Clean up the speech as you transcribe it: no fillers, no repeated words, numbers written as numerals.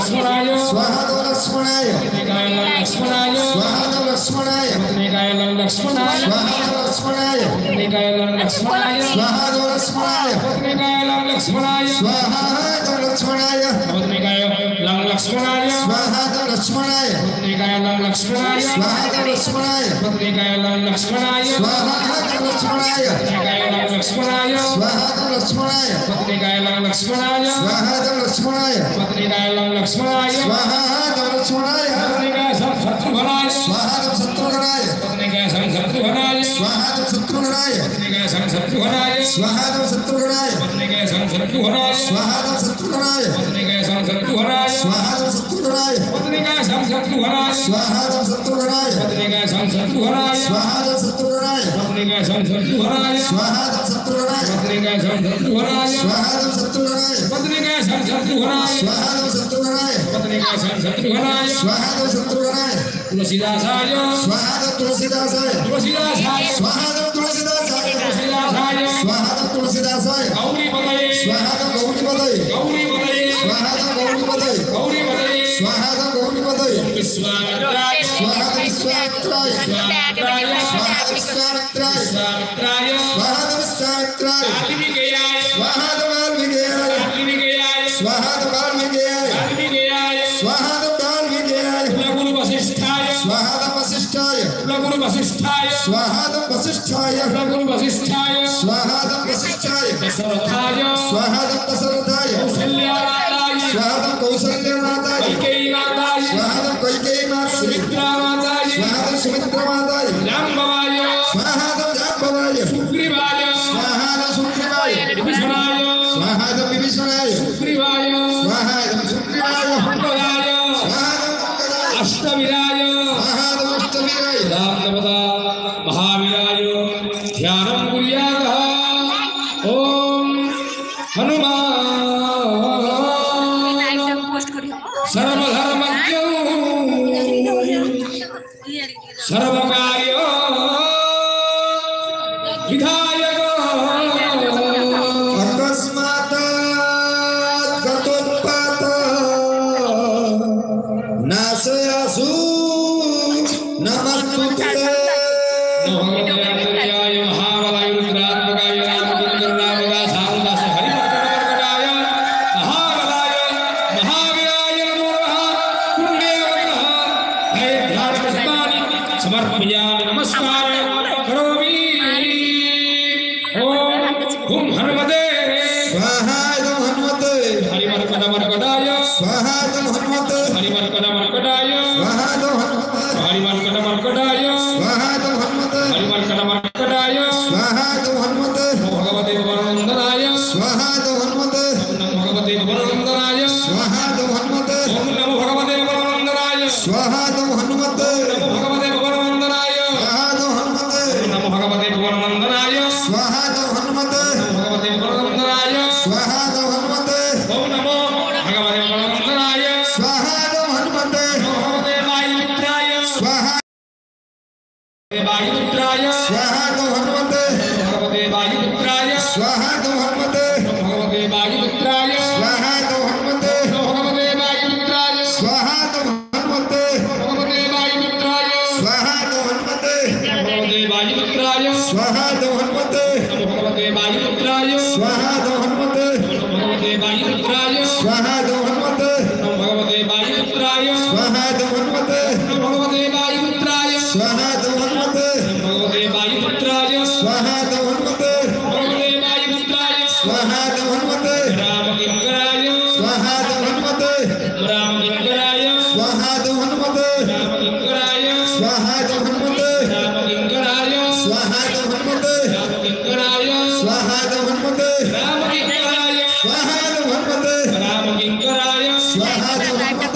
लक्ष्मणाय स्वाहा दो लक्ष्मणाय पत्नीकाय लक्ष्मणाय स्वाहा दो लक्ष्मणाय पत्नीकाय लक्ष्मणाय स्वाहा दो लक्ष्मणाय पत्नीकाय लक्ष्मणाय स्वाहा दो लक्ष्मणाय पत्नीकाय लक्ष्मणाय स्वाहा दो लक्ष्मणाय पत्नीकाय लक्ष्मणाय स्वाहा दो लक्ष्मणाय पत्नीकाय लक्ष्मणाय स्वाहा दो लक्ष्मणाय पत्नीकाय लक्ष्मणाय स्वाहा दो लक्ष्मणाय पत्नीकाय लक्ष्मणाय स्वाहा दो लक्ष्मणाय पत्नीकाय लक्ष्मणाय स्वाहा दो लक्ष्मणाय पत्नीकाय लक्ष्मणाय स्वाहा दो लक्ष्मणाय पत्नीकाय शत्रुघ्नाय स्वाहा दो शत्रुघ्नाय पत्नीकाय शत्रुघ्नाय स्वाहा दो शत्रुघ्नाय पत्नीकाय शत्रुघ्नाय स्वाहा दो शत्रुघ्नाय पत्नीकाय शत्रुघ्नाय स्वाहा दो शत्रुघ्नाय पत्नीकाय शत्रुघ्नाय स्वाहा दो शत्रुघ्नाय पत्नीकाय शत्रुघ्नाय स्वाहा दो शत्रुघ्नाय पत्नीकाय शत्रुघ्नाय स्वाहा दो शत्रुघ्नाय पत्नीकाय शत्रुघ्नाय स्वाहा दो शत्रुघ्नाय पत्नीकाय शत्रुघ्नाय स्वाहा दो शत्रुघ्नाय पत्नीकाय शत्रुघ्नाय स्वाहा दो शत्रुघ्नाय पत्नीकाय शत्रुघ्नाय स्वाहा दो शत्रुघ्नाय तुलसीदासाय स्वाहा दो तुलसीदासाय तुलसीदासाय स्वाहा दो तुलसीदासाय तुलसीदासाय स्वाहा दो तुलसीदासाय गौरीपतये स्वाहा दो गौरीपतये गौरीपतये स्वाहा दो गौरीपतये गौरीपतये स्वाहा दो गौरीपतये विश्वामित्राय स्वाहा दो विश्वामित्राय विश्वामित्राय स्वाहा दो विश्वामित्राय विश्वामित्राय स्वाहा दो विश्वामित्राय वाल्मीकियाय स्वाहा दो वाल्मीकियाय वाल्मीकियाय स्वाहा दो वाल्मीकियाय वाल्मीकियाय स्वाहा दो वाल्मीकियाय कुलगुरु वसिष्ठाय स्वाहा दो वसिष्ठाय कुलगुरु वसिष्ठाय स्वाहा दो वसिष्ठाय कुलगुरु वसिष्ठाय स्वाहा दो वसिष्ठाय दशरथाय स्वाहा दो दशरथाय कौसल्यामाताय स्वाहा दो कौसल्यमाताय कैकेयीमाताय स्वाहा दो कैकेयीमाताय सुमित्रामाताय स्वाहा दो सुमित्रमाताय जाम्बवाय स्वाहा दो जाम्बवाय सुग्रीवाय स्वाहा दो सुग्रीवाय विभीषणाय स्वाहा दो विभीषणाय सुग्रीवाय स्वाहा दो सुग्रीवाय मंगलाय स्वाहा दो मंगलाय अष्टवीराय स्वाहा दो अष्टवीराय रामनवदा महावीराय ध्यानं कुर्यातः ओम हनुमान सर्वधर्मज्ञो सर्वकार्य विधायक अकस्मात् गतोत्पात नाशयासु नमस्तुते नमोऽन्याय महाबलाय रुद्रात्मकाय रामचन्द्राय सारदास हरिवर्धनवर्धनाय महाबलाय महावीराय नमो नमः पुण्यवतः हे ध्यानपुष्पाणि समर्पयामि नमस्कार करोमि ओम हुम हनुमते स्वाहा दो हनुमते हरिवर्धनवर्धनाय स्वाहा दो हनुमते हरिवर्धनवर्धनाय स्वाहा दो हनुमते हरिवर्धनवर्धनाय स्वाहा दो हनुमते हरिवर्धनवर्धनाय स्वाहा दो हनुमते भगवते भवनन्दनाय स्वाहा दो हनुमते नमो भगवते भवनन्दनाय स्वाहा दो हनुमते ओम नमो भगवते भवनन्दनाय स्वाहा दो हनुमते नमो भगवते भवनन्दनाय स्वाहा दो हनुमते नमो भगवते भवनन्दनाय स्वाहा दो हनुमते भगवते भवनन्दनाय स्वाहा दो हनुमते ओम नमो भगवते भवनन्दनाय स्वाहा दो हनुमते भगवते वायुपुत्राय स्वाहा वायुपुत्राय स्वाहा दो हनुमते भगवते वायुपुत्राय स्वाहा दो हनुमते भगवते वायुपुत्राय स्वाहा दो हनुमते भगवते वायुपुत्राय स्वाहा दो हनुमते भगवते वायुपुत्राय स्वाहा दो हनुमते भगवते वायुपुत्राय स्वाहा दो हनुमते भगवते वायुपुत्राय स्वाहा दो हनुमते भगवते वायुपुत्राय स्वाहा दो हनुमते भगवते वायुपुत्राय स्वाहा दो हनुमते भगवते वायुपुत्राय स्वाहा दो हनुमते भगवते वायुपुत्राय स्वाहा दो हनुमते भगवते वायुपुत्राय स्वाहा दो हनुमते रामकिंकराय स्वाहा दो हनुमते रामकिंकराय स्वाहा दो हनुमते रामकिंकराय स्वाहा दो हनुमते रामकिंकराय स्वाहा दो हनुमते रामकिंकराय स्वाहा दो हनुमते रामकिंकराय स्वाहा दो हनुमते रामकिंकराय स्वाहा दो हनुमते